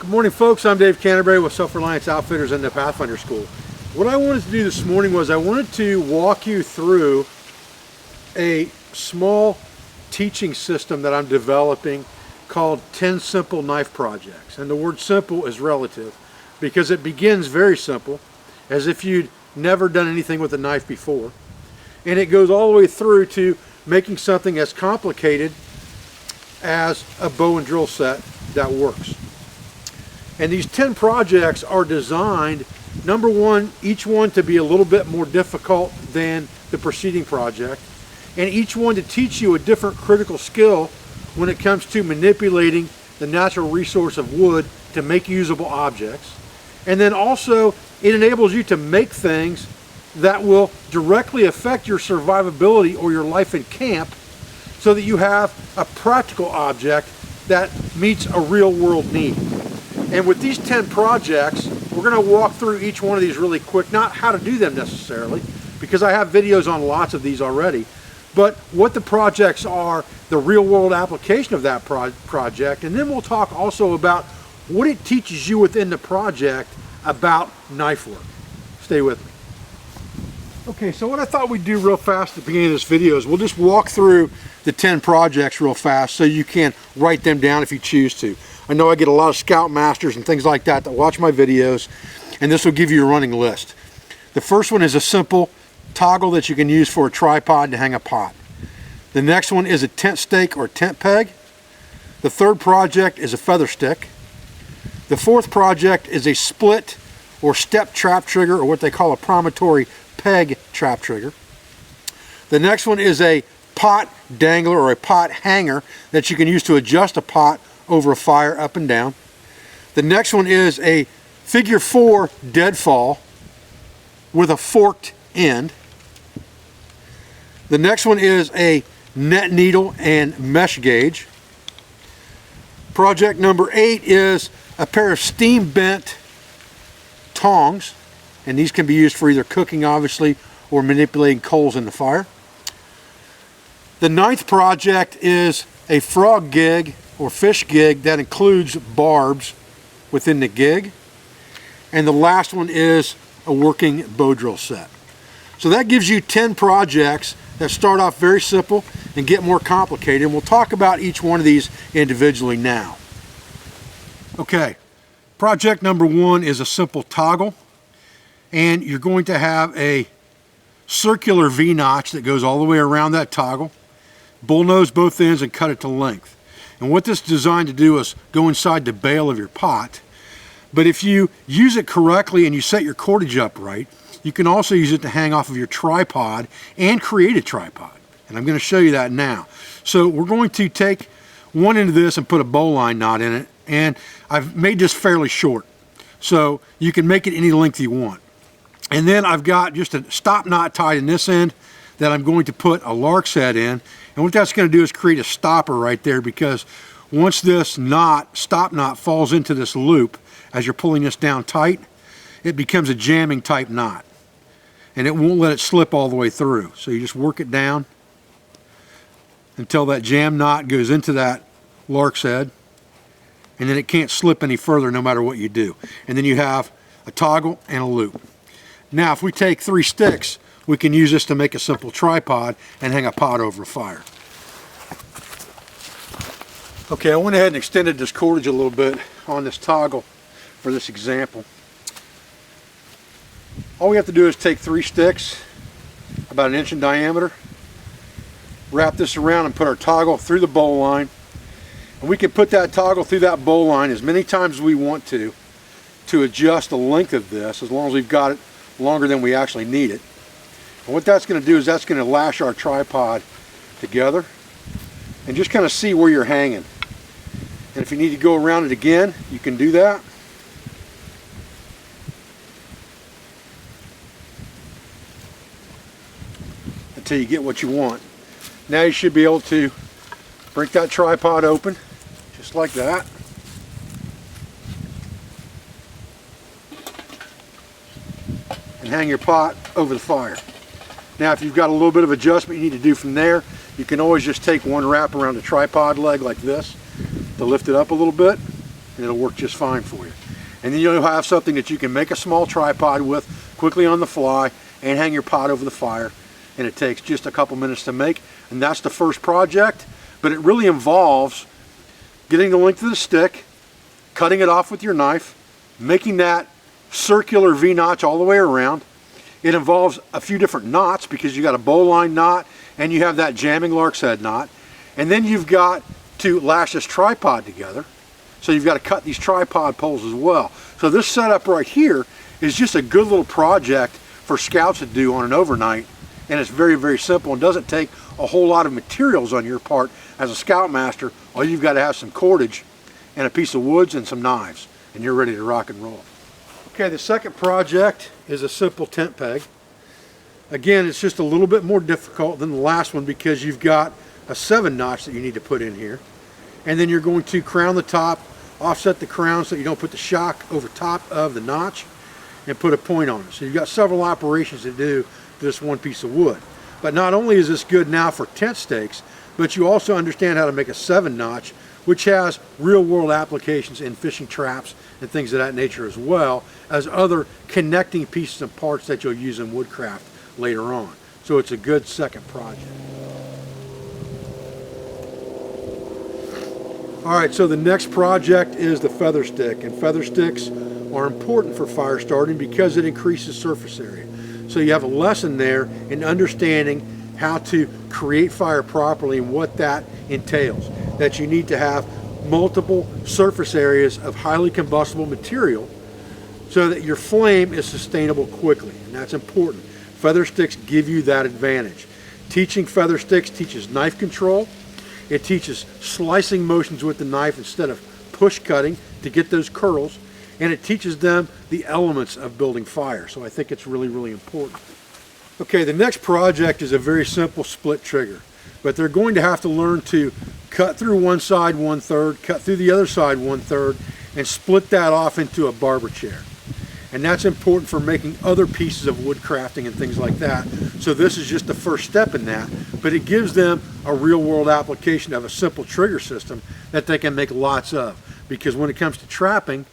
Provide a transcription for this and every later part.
Good morning, folks. I'm Dave Canterbury with Self-Reliance Outfitters and the Pathfinder School. What I wanted to do this morning was I wanted to walk you through a small teaching system that I'm developing called 10 Simple Knife Projects. And the word simple is relative because it begins very simple, as if you'd never done anything with a knife before. And it goes all the way through to making something as complicated as a bow and drill set that works. And these 10 projects are designed, number one, each one to be a little bit more difficult than the preceding project, and each one to teach you a different critical skill when it comes to manipulating the natural resource of wood to make usable objects. And then also it enables you to make things that will directly affect your survivability or your life in camp, so that you have a practical object that meets a real world need. And with these 10 projects, we're going to walk through each one of these really quick, not how to do them necessarily, because I have videos on lots of these already, but what the projects are, the real world application of that project, and then we'll talk also about what it teaches you within the project about knife work. Stay with me. Okay, so what I thought we'd do real fast at the beginning of this video is we'll just walk through the 10 projects real fast so you can write them down if you choose to. I know I get a lot of scoutmasters and things like that watch my videos, and this will give you a running list. The first one is a simple toggle that you can use for a tripod to hang a pot. The next one is a tent stake or tent peg. The third project is a feather stick. The fourth project is a split or step trap trigger, or what they call a promontory peg trap trigger. The next one is a pot dangler or a pot hanger that you can use to adjust a pot over a fire up and down. The next one is a figure 4 deadfall with a forked end. The next one is a net needle and mesh gauge. Project number 8 is a pair of steam bent tongs, and these can be used for either cooking, obviously, or manipulating coals in the fire. The 9th project is a frog gig or fish gig that includes barbs within the gig. And the last one is a working bow drill set. So that gives you 10 projects that start off very simple and get more complicated. And we'll talk about each one of these individually now. Okay, project number 1 is a simple toggle. And you're going to have a circular V-notch that goes all the way around that toggle. Bullnose both ends and cut it to length. And what this is designed to do is go inside the bail of your pot. But if you use it correctly and you set your cordage up right, you can also use it to hang off of your tripod and create a tripod. And I'm going to show you that now. So we're going to take one end of this and put a bowline knot in it. And I've made this fairly short, so you can make it any length you want. And then I've got just a stop knot tied in this end that I'm going to put a lark's head in. And what that's going to do is create a stopper right there, because once this stop knot falls into this loop as you're pulling this down tight, it becomes a jamming type knot. And it won't let it slip all the way through. So you just work it down until that jam knot goes into that lark's head. And then it can't slip any further no matter what you do. And then you have a toggle and a loop. Now if we take 3 sticks, we can use this to make a simple tripod and hang a pot over a fire. Okay, I went ahead and extended this cordage a little bit on this toggle for this example. All we have to do is take 3 sticks, about 1 inch in diameter, wrap this around and put our toggle through the bowl line. And we can put that toggle through that bowl line as many times as we want to adjust the length of this, as long as we've got it longer than we actually need it. And what that's going to do is that's going to lash our tripod together and just kind of see where you're hanging. And if you need to go around it again, you can do that. Until you get what you want. Now you should be able to break that tripod open, just like that. And hang your pot over the fire. Now if you've got a little bit of adjustment you need to do from there, you can always just take one wrap around the tripod leg like this to lift it up a little bit. and it'll work just fine for you. And then you'll have something that you can make a small tripod with quickly on the fly and hang your pot over the fire, and it takes just a couple minutes to make. And that's the first project, but it really involves getting the length of the stick, cutting it off with your knife, making that circular V-notch all the way around. It involves a few different knots because you got a bowline knot and you have that jamming lark's head knot. And then you've got to lash this tripod together. So you've got to cut these tripod poles as well. So this setup right here is just a good little project for scouts to do on an overnight. And it's very, very simple and doesn't take a whole lot of materials on your part as a scoutmaster. All you've got to have some cordage and a piece of woods and some knives, and you're ready to rock and roll. Okay, the second project is a simple tent peg. Again, it's just a little bit more difficult than the last one because you've got a 7-notch that you need to put in here. And then you're going to crown the top, offset the crown so you don't put the shock over top of the notch, and put a point on it. So you've got several operations to do to this one piece of wood. But not only is this good now for tent stakes, but you also understand how to make a 7-notch, which has real-world applications in fishing traps and things of that nature, as well as other connecting pieces and parts that you'll use in woodcraft later on. So it's a good second project. Alright, so the next project is the feather stick, and feather sticks are important for fire starting because it increases surface area. So you have a lesson there in understanding how to create fire properly and what that entails. That you need to have multiple surface areas of highly combustible material so that your flame is sustainable quickly, and that's important. Feather sticks give you that advantage. Teaching feather sticks teaches knife control. It teaches slicing motions with the knife instead of push cutting to get those curls, and it teaches them the elements of building fire. So I think it's really, really important. Okay, the next project is a very simple split trigger, but they're going to have to learn to cut through one side 1/3, cut through the other side 1/3, and split that off into a barber chair. And that's important for making other pieces of wood crafting and things like that. So this is just the first step in that, but it gives them a real world application of a simple trigger system that they can make lots of. Because when it comes to trapping,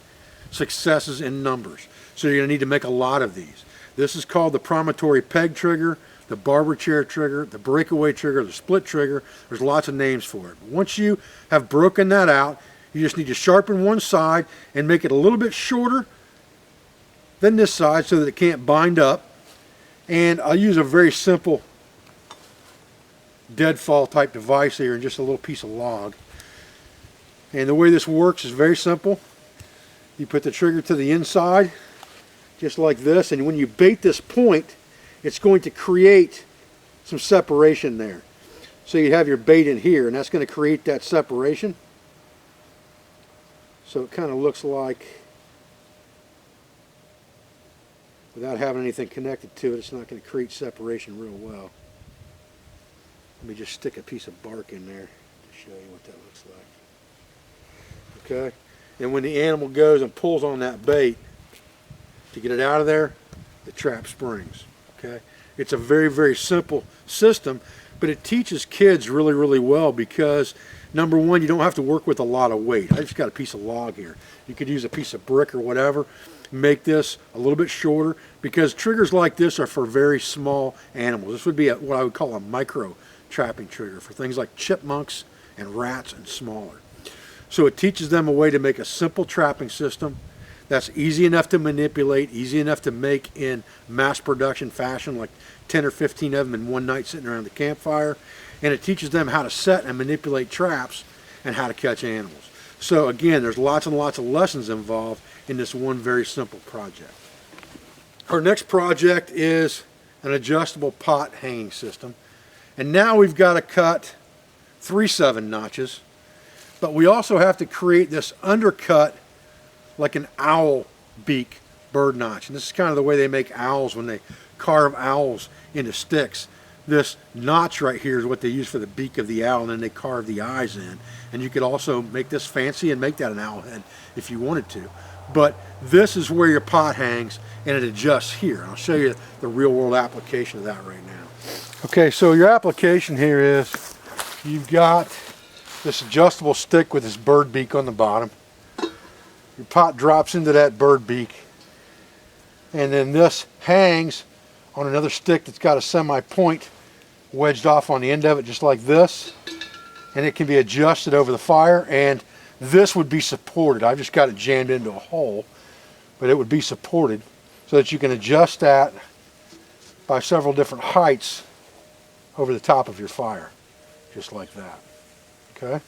success is in numbers. So you're gonna need to make a lot of these. This is called the promontory peg trigger, the barber chair trigger, the breakaway trigger, the split trigger. There's lots of names for it. But once you have broken that out, you just need to sharpen one side and make it a little bit shorter than this side so that it can't bind up. And I'll use a very simple deadfall type device here and just a little piece of log. And the way this works is very simple. You put the trigger to the inside just like this, and when you bait this point, it's going to create some separation there. So you have your bait in here, and that's going to create that separation. So it kind of looks like, without having anything connected to it, it's not going to create separation real well. Let me just stick a piece of bark in there to show you what that looks like. Okay, and when the animal goes and pulls on that bait to get it out of there, the trap springs. Okay, it's a very, very simple system, but it teaches kids really, really well because number one, you don't have to work with a lot of weight. I just got a piece of log here. You could use a piece of brick or whatever. Make this a little bit shorter because triggers like this are for very small animals. This would be what I would call a micro trapping trigger for things like chipmunks and rats and smaller. So it teaches them a way to make a simple trapping system that's easy enough to manipulate, easy enough to make in mass production fashion, like 10 or 15 of them in one night sitting around the campfire. And it teaches them how to set and manipulate traps and how to catch animals. So again, there's lots and lots of lessons involved in this one very simple project. Our next project is an adjustable pot hanging system. And now we've got to cut 3 7-notches, but we also have to create this undercut like an owl beak bird notch. And this is kind of the way they make owls when they carve owls into sticks. This notch right here is what they use for the beak of the owl, and then they carve the eyes in. And you could also make this fancy and make that an owl head if you wanted to. But this is where your pot hangs, and it adjusts here. And I'll show you the real world application of that right now. Okay, so your application here is you've got this adjustable stick with this bird beak on the bottom. Your pot drops into that bird beak, and then this hangs on another stick that's got a semi-point wedged off on the end of it, just like this, and it can be adjusted over the fire, and this would be supported. I've just got it jammed into a hole, but it would be supported so that you can adjust that by several different heights over the top of your fire, just like that. Okay?